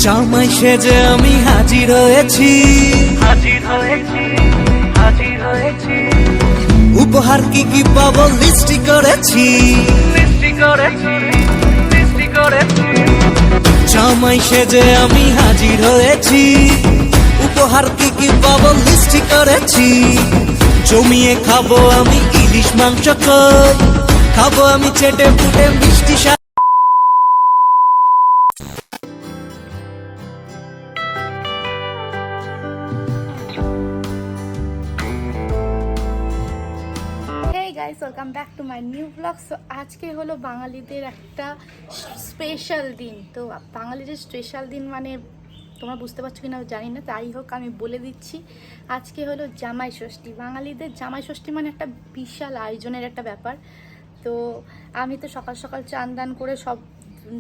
জামাই সেজে আমি হাজির হয়েছি, উপহার কি কি পাবো লিস্টি করেছি। জামাই সেজে আমি হাজির হয়েছি, উপহার কি কি পাবো লিস্টি করেছি। জমিয়ে খাবো আমি ইলিশ মাংস, খাবো আমি চেটে পুটে মিষ্টি। Welcome back to my new blog. So আজকে হলো বাঙালিদের একটা স্পেশাল দিন। তো বাঙালিদের স্পেশাল দিন মানে তোমরা বুঝতে পারছো কিনা জানি না, তাই হোক আমি বলে দিচ্ছি। আজকে হলো জামাই ষষ্ঠী। বাঙালিদের জামাই ষষ্ঠী মানে একটা বিশাল আয়োজনের একটা ব্যাপার। তো আমি তো সকাল সকাল চান দান করে সব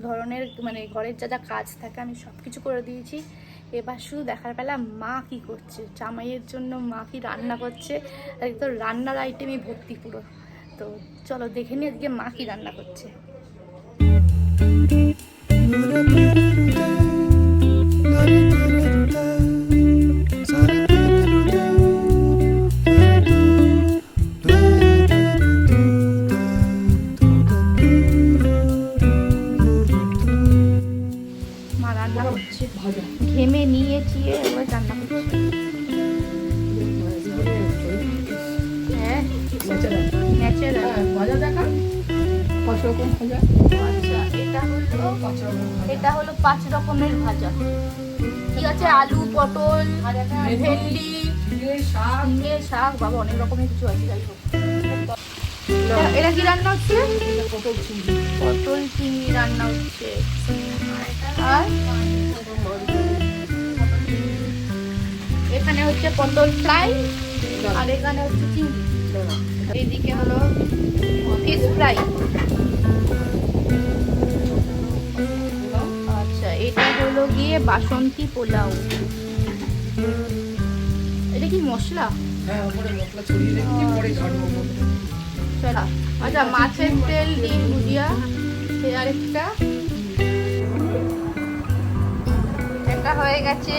ধরনের মানে ঘরের যা যা কাজ থাকে আমি সব কিছু করে দিয়েছি। এবার শুধু দেখার পেলা মা কি করছে, জামাইয়ের জন্য মা কি রান্না করছে। একদম রান্নার আইটেমই ভর্তি পুরো। তো চলো দেখে নিই আজকে মা কি রান্না করছে। মা রান্না করছে, ঘেমে নিয়েছি এবার রান্না করছে। হ্যাঁ ভাজা দেখা 5 রকম ভাজা। আচ্ছা এটা হলো 5 রকমের ভাজা। ঠিক আছে, আলু, পটল, ভেন্ডি, ঝিঙে শাক, বাবা অনেক রকমের কিছু আছে। যাই হোক, এটা কি রান্না হচ্ছে? পটল চিংড়ি রান্না হচ্ছে। আর এখানে হচ্ছে পটল ফ্রাই, আর এখানে হচ্ছে চিংড়ি। এইদিকে হলো ফিশ ফ্রাই। আচ্ছা, এটা হলো গিয়ে বাসন্তী পোলাও। এটা কি মশলা? আচ্ছা, মাছের তেল ডিম ভুজিয়া। আর একটা হয়ে গেছে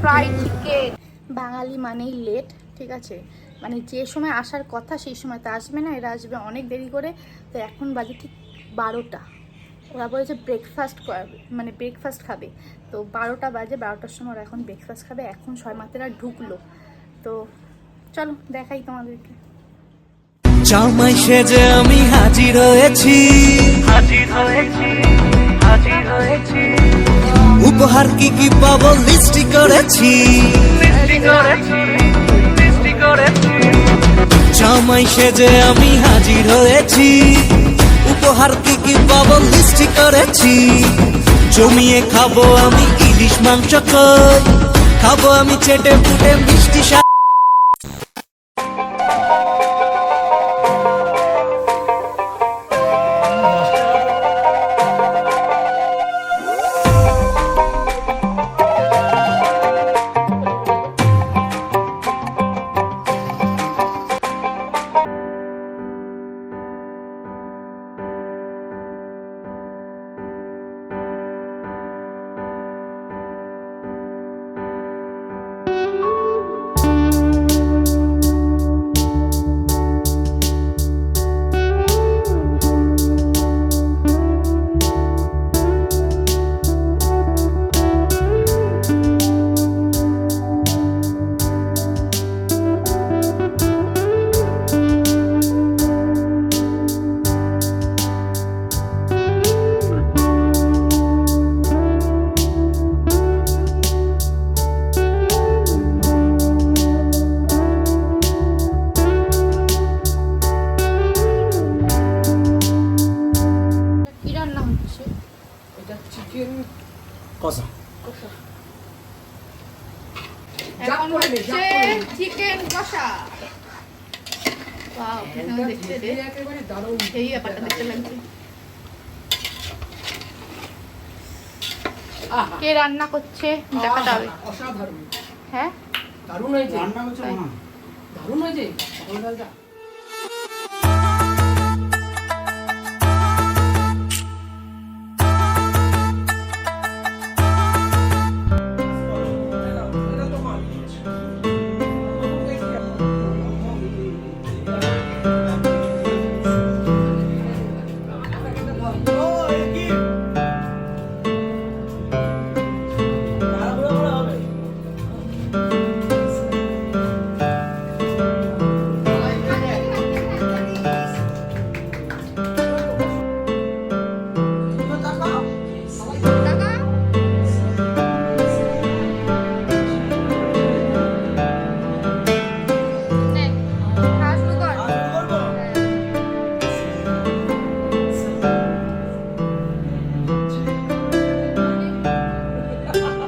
ফ্রাই চিকেন। বাঙালি মানেই লেট, ঠিক আছে, মানে যে সময় আসার কথা সেই সময় তো আসবে না, এরা আসবে অনেক দেরি করে। তো এখন বাজে ঠিক 12টা। ওরা বলেছে ব্রেকফাস্ট করবে, মানে ব্রেকফাস্ট খাবে। তো 12টা বাজে, 12টার সময় ওরা এখন ব্রেকফাস্ট খাবে। এখন সবেমাত্র ঢুকলো। তো চলো দেখাই তোমাদেরকে। জামাই সেজে আমি হাজির হয়েছি, উপহার কি কি পাবো লিস্টি করেছি। জামাই সেজে আমি হাজির হয়েছি, উপহার কি কি পাবো লিস্টি করেছি। জমিয়ে খাবো আমি ইলিশ মাংস, খাবো আমি চেটে পুটে মিষ্টি। চিকেন কষা। ওয়াও, দেখতে দে, এই ব্যাপারটা দেখতে লাগছে। কে রান্না করছে দেখাতে হবে। অসাধারণ। হ্যাঁ, দারুণ হয়েছে রান্না করছে না, দারুণ হয়েছে। হয়েছে